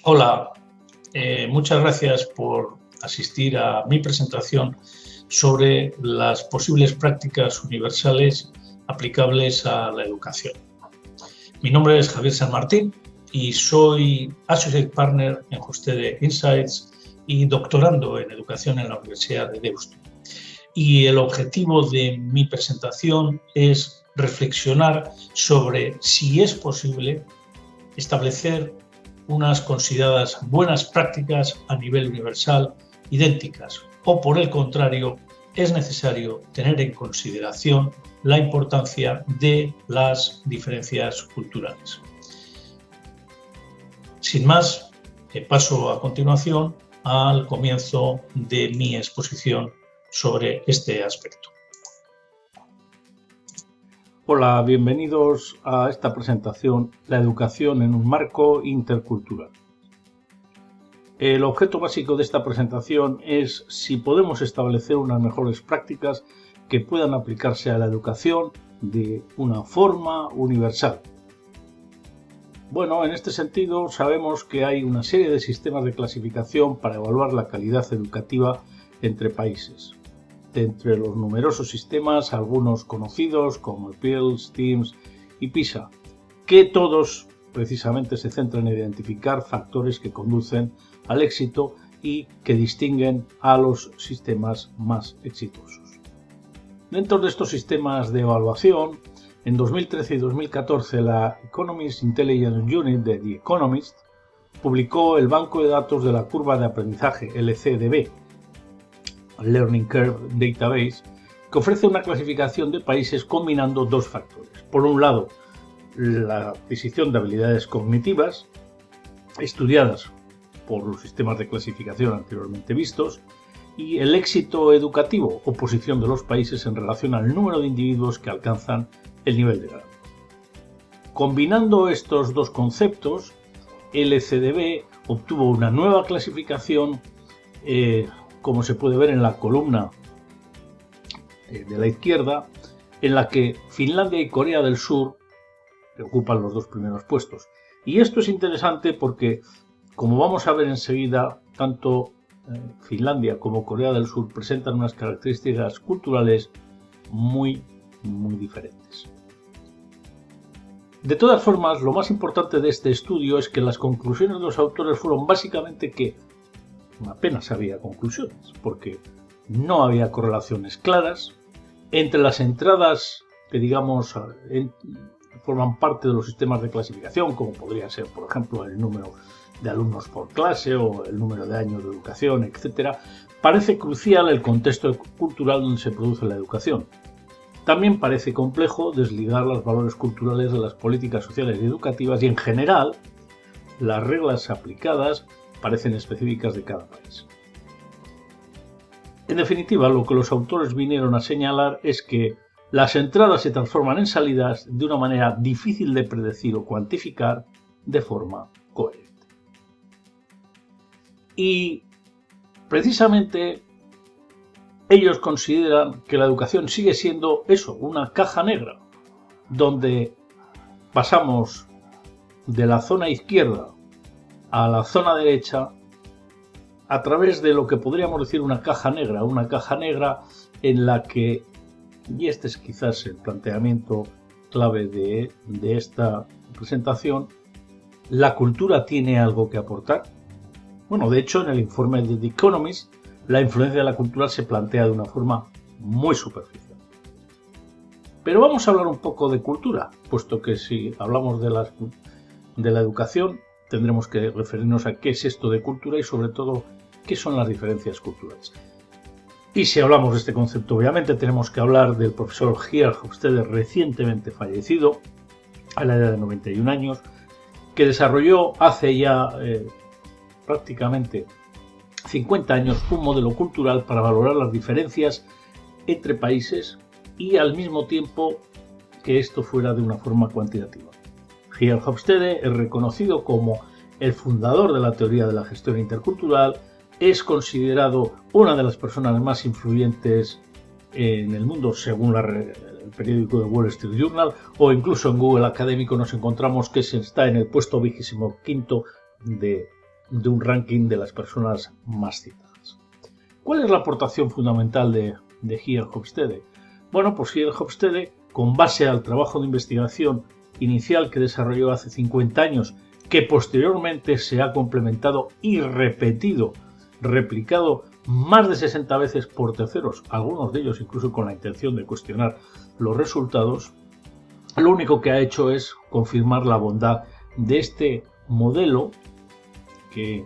Hola, muchas gracias por asistir a mi presentación sobre las posibles prácticas universales aplicables a la educación. Mi nombre es Javier San Martín y soy Associate Partner en Justede Insights y doctorando en educación en la Universidad de Deusto. Y el objetivo de mi presentación es reflexionar sobre si es posible establecer unas consideradas buenas prácticas a nivel universal idénticas, o por el contrario, es necesario tener en consideración la importancia de las diferencias culturales. Sin más, paso a continuación al comienzo de mi exposición sobre este aspecto. Hola, bienvenidos a esta presentación, la educación en un marco intercultural. El objeto básico de esta presentación es si podemos establecer unas mejores prácticas que puedan aplicarse a la educación de una forma universal. Bueno, en este sentido sabemos que hay una serie de sistemas de clasificación para evaluar la calidad educativa entre países. De entre los numerosos sistemas, algunos conocidos como PIRLS, TIMSS y PISA, que todos precisamente se centran en identificar factores que conducen al éxito y que distinguen a los sistemas más exitosos. Dentro de estos sistemas de evaluación, en 2013 y 2014 la Economist Intelligence Unit de The Economist publicó el banco de datos de la curva de aprendizaje LCDB, Learning Curve Database, que ofrece una clasificación de países combinando dos factores. Por un lado, la adquisición de habilidades cognitivas estudiadas por los sistemas de clasificación anteriormente vistos y el éxito educativo o posición de los países en relación al número de individuos que alcanzan el nivel de grado. Combinando estos dos conceptos, LCDB obtuvo una nueva clasificación como se puede ver en la columna de la izquierda, en la que Finlandia y Corea del Sur ocupan los dos primeros puestos. Y esto es interesante porque, como vamos a ver enseguida, tanto Finlandia como Corea del Sur presentan unas características culturales muy diferentes. De todas formas, lo más importante de este estudio es que las conclusiones de los autores fueron básicamente que apenas había conclusiones, porque no había correlaciones claras entre las entradas que, digamos, forman parte de los sistemas de clasificación, como podría ser, por ejemplo, el número de alumnos por clase o el número de años de educación, etc. Parece crucial el contexto cultural donde se produce la educación. También parece complejo desligar los valores culturales de las políticas sociales y educativas y, en general, las reglas aplicadas parecen específicas de cada país. En definitiva, lo que los autores vinieron a señalar es que las entradas se transforman en salidas de una manera difícil de predecir o cuantificar de forma coherente. Y precisamente ellos consideran que la educación sigue siendo eso, una caja negra, donde pasamos de la zona izquierda a la zona derecha a través de lo que podríamos decir una caja negra en la que, y este es quizás el planteamiento clave de esta presentación, la cultura tiene algo que aportar. Bueno, de hecho, en el informe de The Economist, la influencia de la cultura se plantea de una forma muy superficial. Pero vamos a hablar un poco de cultura, puesto que si hablamos de la educación, tendremos que referirnos a qué es esto de cultura y, sobre todo, qué son las diferencias culturales. Y si hablamos de este concepto, obviamente tenemos que hablar del profesor Georg Hofstede, recientemente fallecido, a la edad de 91 años, que desarrolló hace ya prácticamente 50 años un modelo cultural para valorar las diferencias entre países y, al mismo tiempo, que esto fuera de una forma cuantitativa. Georg Hofstede es reconocido como el fundador de la teoría de la gestión intercultural, es considerado una de las personas más influyentes en el mundo según el periódico de Wall Street Journal, o incluso en Google Académico nos encontramos que se está en el puesto 25 de de un ranking de las personas más citadas. ¿Cuál es la aportación fundamental de Ian Hofstede? Bueno, pues Ian Hofstede, con base al trabajo de investigación inicial que desarrolló hace 50 años, que posteriormente se ha complementado y replicado más de 60 veces por terceros, algunos de ellos incluso con la intención de cuestionar los resultados, lo único que ha hecho es confirmar la bondad de este modelo que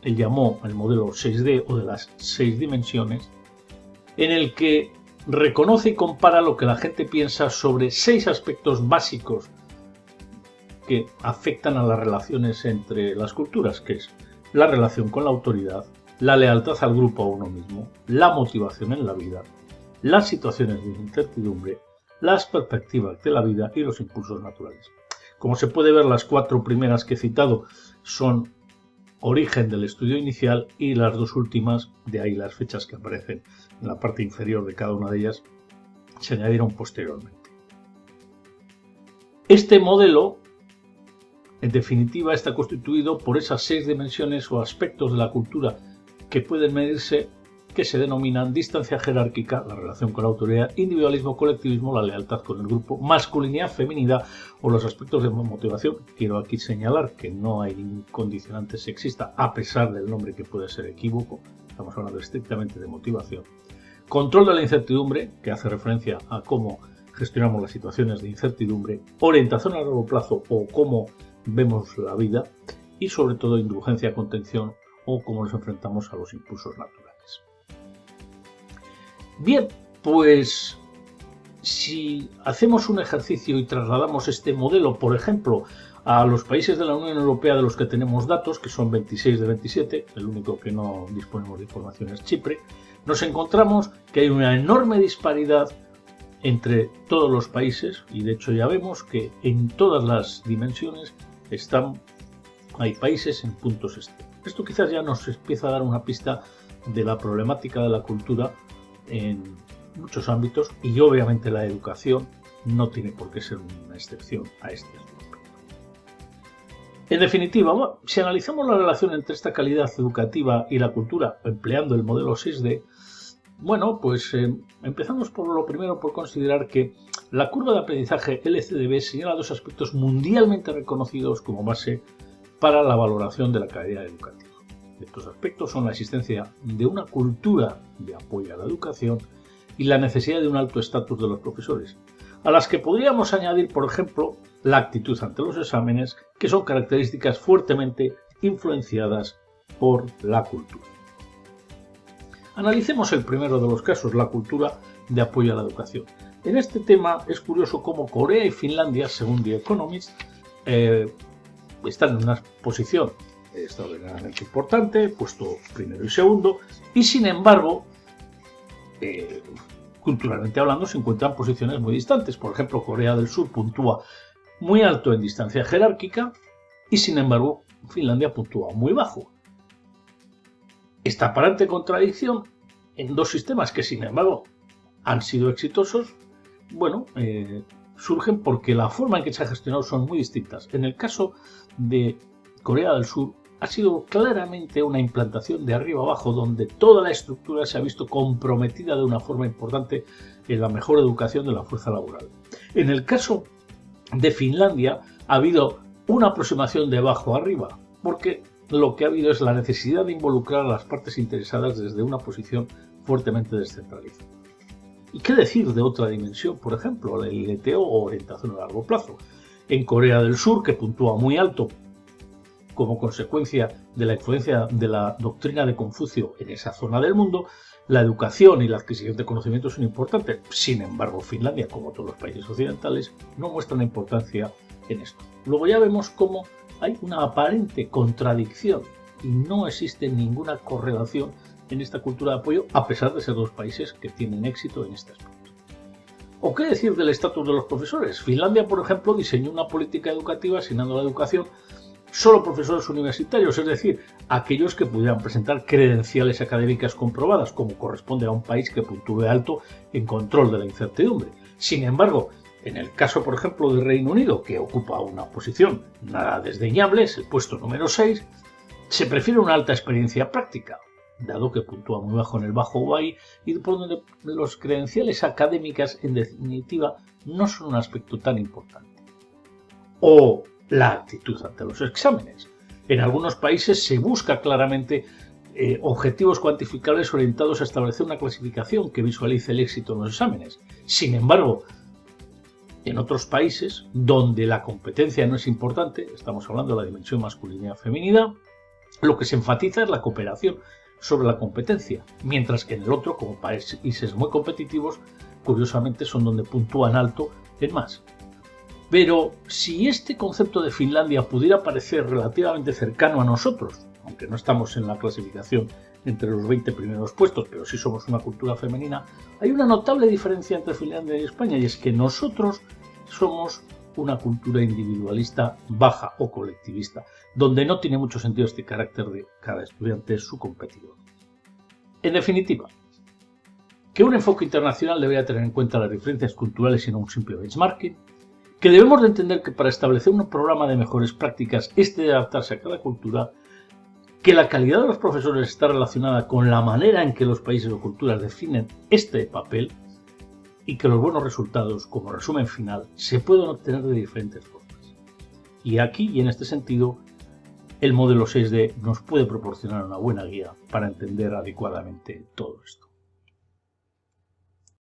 él llamó el modelo 6D o de las 6 dimensiones, en el que reconoce y compara lo que la gente piensa sobre 6 aspectos básicos que afectan a las relaciones entre las culturas, que es la relación con la autoridad, la lealtad al grupo o a uno mismo, la motivación en la vida, las situaciones de incertidumbre, las perspectivas de la vida y los impulsos naturales. Como se puede ver, las 4 primeras que he citado son origen del estudio inicial y las 2 últimas, de ahí las fechas que aparecen en la parte inferior de cada una de ellas, se añadieron posteriormente. Este modelo, en definitiva, está constituido por esas 6 dimensiones o aspectos de la cultura que pueden medirse, que se denominan distancia jerárquica, la relación con la autoridad, individualismo, colectivismo, la lealtad con el grupo, masculinidad, feminidad o los aspectos de motivación. Quiero aquí señalar que no hay ningún condicionante sexista, a pesar del nombre que puede ser equívoco, estamos hablando estrictamente de motivación. Control de la incertidumbre, que hace referencia a cómo gestionamos las situaciones de incertidumbre, orientación a largo plazo o cómo vemos la vida, y sobre todo indulgencia, contención o cómo nos enfrentamos a los impulsos naturales. Bien, pues si hacemos un ejercicio y trasladamos este modelo, por ejemplo, a los países de la Unión Europea de los que tenemos datos, que son 26 de 27, el único que no disponemos de información es Chipre, nos encontramos que hay una enorme disparidad entre todos los países y de hecho ya vemos que en todas las dimensiones hay países en puntos extremos. Esto quizás ya nos empieza a dar una pista de la problemática de la cultura en muchos ámbitos y obviamente la educación no tiene por qué ser una excepción a este aspecto. En definitiva, si analizamos la relación entre esta calidad educativa y la cultura empleando el modelo 6D, bueno, pues empezamos por lo primero por considerar que la curva de aprendizaje LCDB señala 2 aspectos mundialmente reconocidos como base para la valoración de la calidad educativa. Estos aspectos son la existencia de una cultura de apoyo a la educación y la necesidad de un alto estatus de los profesores, a las que podríamos añadir, por ejemplo, la actitud ante los exámenes, que son características fuertemente influenciadas por la cultura. Analicemos el primero de los casos, la cultura de apoyo a la educación. En este tema es curioso cómo Corea y Finlandia, según The Economist, están en una posición extraordinariamente importante, puesto primero y segundo, y sin embargo, culturalmente hablando, se encuentran posiciones muy distantes. Por ejemplo, Corea del Sur puntúa muy alto en distancia jerárquica y sin embargo Finlandia puntúa muy bajo. Esta aparente contradicción en 2 sistemas que sin embargo han sido exitosos, surgen porque la forma en que se ha gestionado son muy distintas. En el caso de Corea del Sur ha sido claramente una implantación de arriba abajo, donde toda la estructura se ha visto comprometida de una forma importante en la mejor educación de la fuerza laboral. En el caso de Finlandia ha habido una aproximación de abajo arriba, porque lo que ha habido es la necesidad de involucrar a las partes interesadas desde una posición fuertemente descentralizada. ¿Y qué decir de otra dimensión? Por ejemplo, el LTO o orientación a largo plazo. En Corea del Sur, que puntúa muy alto como consecuencia de la influencia de la doctrina de Confucio en esa zona del mundo, la educación y la adquisición de conocimientos son importantes. Sin embargo, Finlandia, como todos los países occidentales, no muestran importancia en esto. Luego ya vemos cómo hay una aparente contradicción y no existe ninguna correlación en esta cultura de apoyo, a pesar de ser 2 países que tienen éxito en este aspecto. ¿O qué decir del estatus de los profesores? Finlandia, por ejemplo, diseñó una política educativa asignando a la educación solo profesores universitarios, es decir, aquellos que pudieran presentar credenciales académicas comprobadas, como corresponde a un país que puntúe alto en control de la incertidumbre. Sin embargo, en el caso, por ejemplo, del Reino Unido, que ocupa una posición nada desdeñable, es el puesto número 6, Se prefiere una alta experiencia práctica, dado que puntúa muy bajo en el bajo UAI y por donde los credenciales académicas, en definitiva, no son un aspecto tan importante. O la actitud ante los exámenes. En algunos países se busca claramente objetivos cuantificables orientados a establecer una clasificación que visualice el éxito en los exámenes. Sin embargo, en otros países donde la competencia no es importante, estamos hablando de la dimensión masculina y femenina, lo que se enfatiza es la cooperación sobre la competencia, mientras que en el otro, como países muy competitivos, curiosamente son donde puntúan alto en más. Pero si este concepto de Finlandia pudiera parecer relativamente cercano a nosotros, aunque no estamos en la clasificación entre los 20 primeros puestos, pero sí somos una cultura femenina, hay una notable diferencia entre Finlandia y España, y es que nosotros somos una cultura individualista baja o colectivista, donde no tiene mucho sentido este carácter de cada estudiante es su competidor. En definitiva, que un enfoque internacional debería tener en cuenta las diferencias culturales y no un simple benchmarking, que debemos de entender que para establecer un programa de mejores prácticas este debe adaptarse a cada cultura, que la calidad de los profesores está relacionada con la manera en que los países o culturas definen este papel y que los buenos resultados, como resumen final, se pueden obtener de diferentes formas. Y aquí, y en este sentido, el modelo 6D nos puede proporcionar una buena guía para entender adecuadamente todo esto.